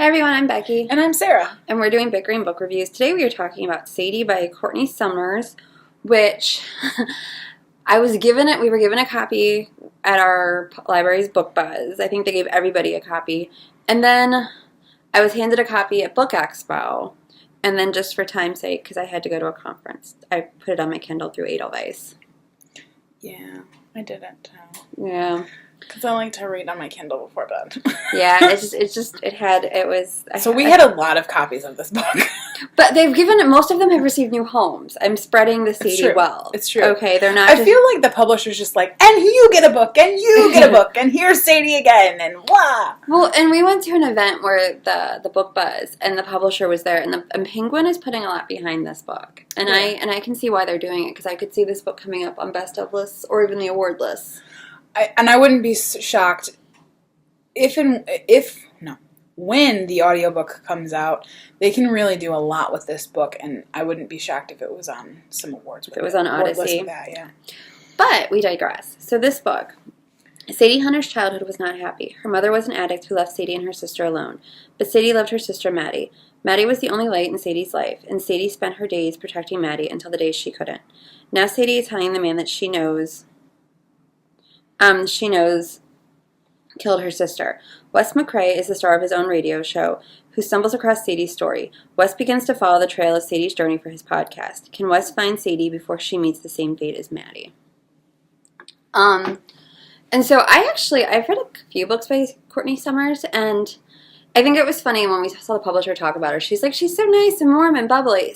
Hey everyone, I'm Becky. And I'm Sarah. And we're doing Bickering Book Reviews. Today we are talking about Sadie by Courtney Summers, which we were given a copy at our library's Book Buzz. I think they gave everybody a copy. And then I was handed a copy at Book Expo. And then just for time's sake, because I had to go to a conference, I put it on my Kindle through Edelweiss. Yeah, I didn't. Yeah. Because I like to read on my Kindle before bed. Yeah, So we had a lot of copies of this book. But most of them have received new homes. I'm spreading the Sadie well. It's true. Okay, they're not. I feel like the publisher's just like, and you get a book, and you get a book, and here's Sadie again, and blah. Well, and we went to an event where the Book Buzz, and the publisher was there, and Penguin is putting a lot behind this book. And yeah. I can see why they're doing it, because I could see this book coming up on best of lists, or even the award lists. I wouldn't be shocked when the audiobook comes out. They can really do a lot with this book, and I wouldn't be shocked if it was on some awards. If it was on Odyssey. Yeah. But we digress. So this book, Sadie Hunter's childhood was not happy. Her mother was an addict who left Sadie and her sister alone. But Sadie loved her sister Maddie. Maddie was the only light in Sadie's life, and Sadie spent her days protecting Maddie until the days she couldn't. Now Sadie is hunting the man that she knows killed her sister. Wes McCrae is the star of his own radio show, who stumbles across Sadie's story. Wes begins to follow the trail of Sadie's journey for his podcast. Can Wes find Sadie before she meets the same fate as Maddie? And so I've read a few books by Courtney Summers, and I think it was funny when we saw the publisher talk about her. She's like, she's so nice and warm and bubbly.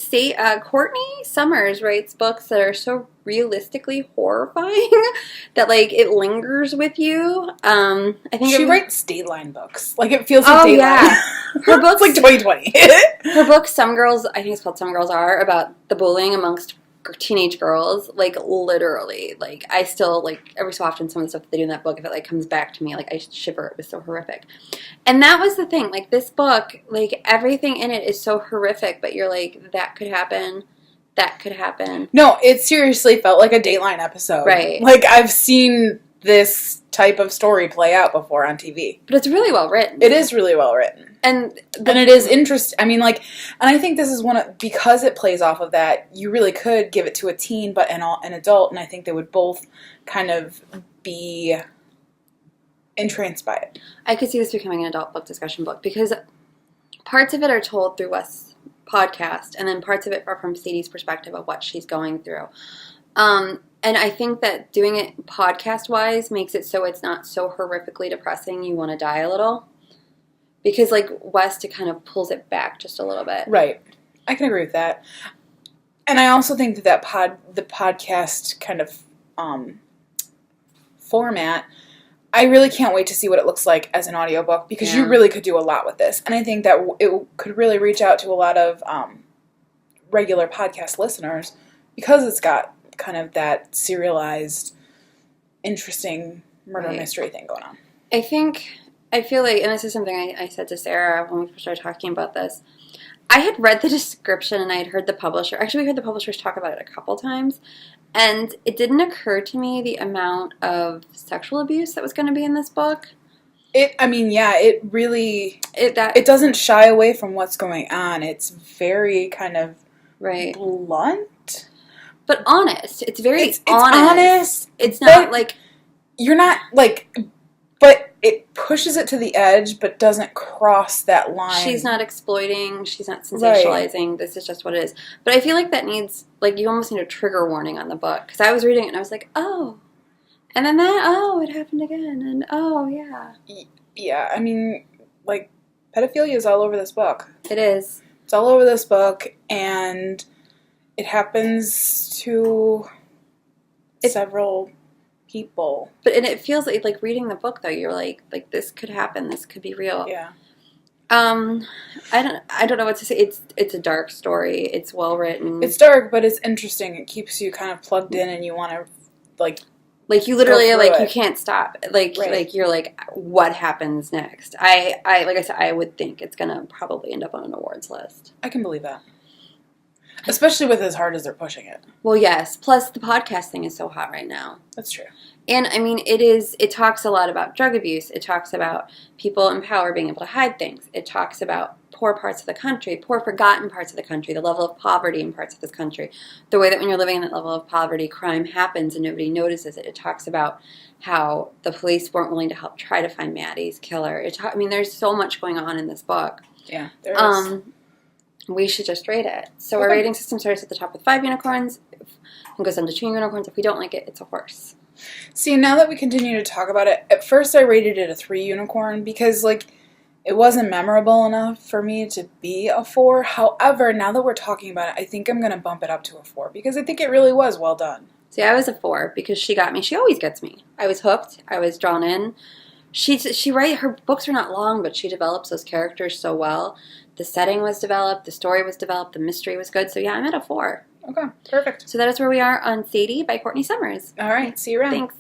Courtney Summers writes books that are so realistically horrifying that, like, it lingers with you. I think she writes Dateline books. Like, it feels like Dateline. Yeah. Her books, it's like 2020. Her book, Some Girls, I think it's called Some Girls Are, about the bullying amongst teenage girls, like, literally, like, I still, like, every so often some of the stuff that they do in that book, if it, like, comes back to me, like, I shiver. It was so horrific. And that was the thing, like, this book, like, everything in it is so horrific, but you're like, that could happen. No, it seriously felt like a Dateline episode. Right. Like, I've seen this type of story play out before on TV. But it's really well written. It is really well written. And it is interesting. I mean, like, and I think this is because it plays off of that, you really could give it to a teen, but an adult, and I think they would both kind of be entranced by it. I could see this becoming an adult book discussion book, because parts of it are told through Wes' podcast, and then parts of it are from Sadie's perspective of what she's going through. And I think that doing it podcast-wise makes it so it's not so horrifically depressing you want to die a little. Because, like, West, it kind of pulls it back just a little bit. Right. I can agree with that. And I also think that the podcast kind of format, I really can't wait to see what it looks like as an audiobook, because you really could do a lot with this. And I think that it could really reach out to a lot of regular podcast listeners, because it's got kind of that serialized, interesting murder mystery thing going on. I feel like, and this is something I said to Sarah when we first started talking about this, I had read the description and I had heard the publisher, actually we heard the publishers talk about it a couple times, and it didn't occur to me the amount of sexual abuse that was going to be in this book. It doesn't shy away from what's going on. It's very kind of blunt. But honest. It's very honest. It's honest. It's not like... You're not, like... But it pushes it to the edge, but doesn't cross that line. She's not exploiting. She's not sensationalizing. Right. This is just what it is. But I feel like that needs, like, you almost need a trigger warning on the book. Because I was reading it and I was like, oh. And then it happened again. And yeah. Yeah, I mean, like, pedophilia is all over this book. It is. It's all over this book, and it happens to several people. But it feels like reading the book, though, you're like this could happen, this could be real. Yeah. I don't know what to say. It's a dark story. It's well written. It's dark, but it's interesting. It keeps you kind of plugged in, and you want to like you literally you can't stop. Like you're like, what happens next? Like I said, I would think it's gonna probably end up on an awards list. I can believe that. Especially with as hard as they're pushing it. Well, yes. Plus, the podcast thing is so hot right now. That's true. And, I mean, it talks a lot about drug abuse. It talks about people in power being able to hide things. It talks about poor parts of the country, poor forgotten parts of the country, the level of poverty in parts of this country, the way that when you're living in that level of poverty, crime happens and nobody notices it. It talks about how the police weren't willing to help try to find Maddie's killer. I mean, there's so much going on in this book. Yeah, there is. We should just rate it. So our rating system starts at the top with 5 unicorns and goes down to 2 unicorns. If we don't like it, it's a horse. See, now that we continue to talk about it, at first I rated it a 3 unicorn because, like, it wasn't memorable enough for me to be a 4. However, now that we're talking about it, I think I'm going to bump it up to a 4 because I think it really was well done. See, I was a 4 because she got me. She always gets me. I was hooked. I was drawn in. Her books are not long, but she develops those characters so well. The setting was developed. The story was developed. The mystery was good. So, yeah, I'm at a 4. Okay, perfect. So that is where we are on Sadie by Courtney Summers. All right, see you around. Thanks.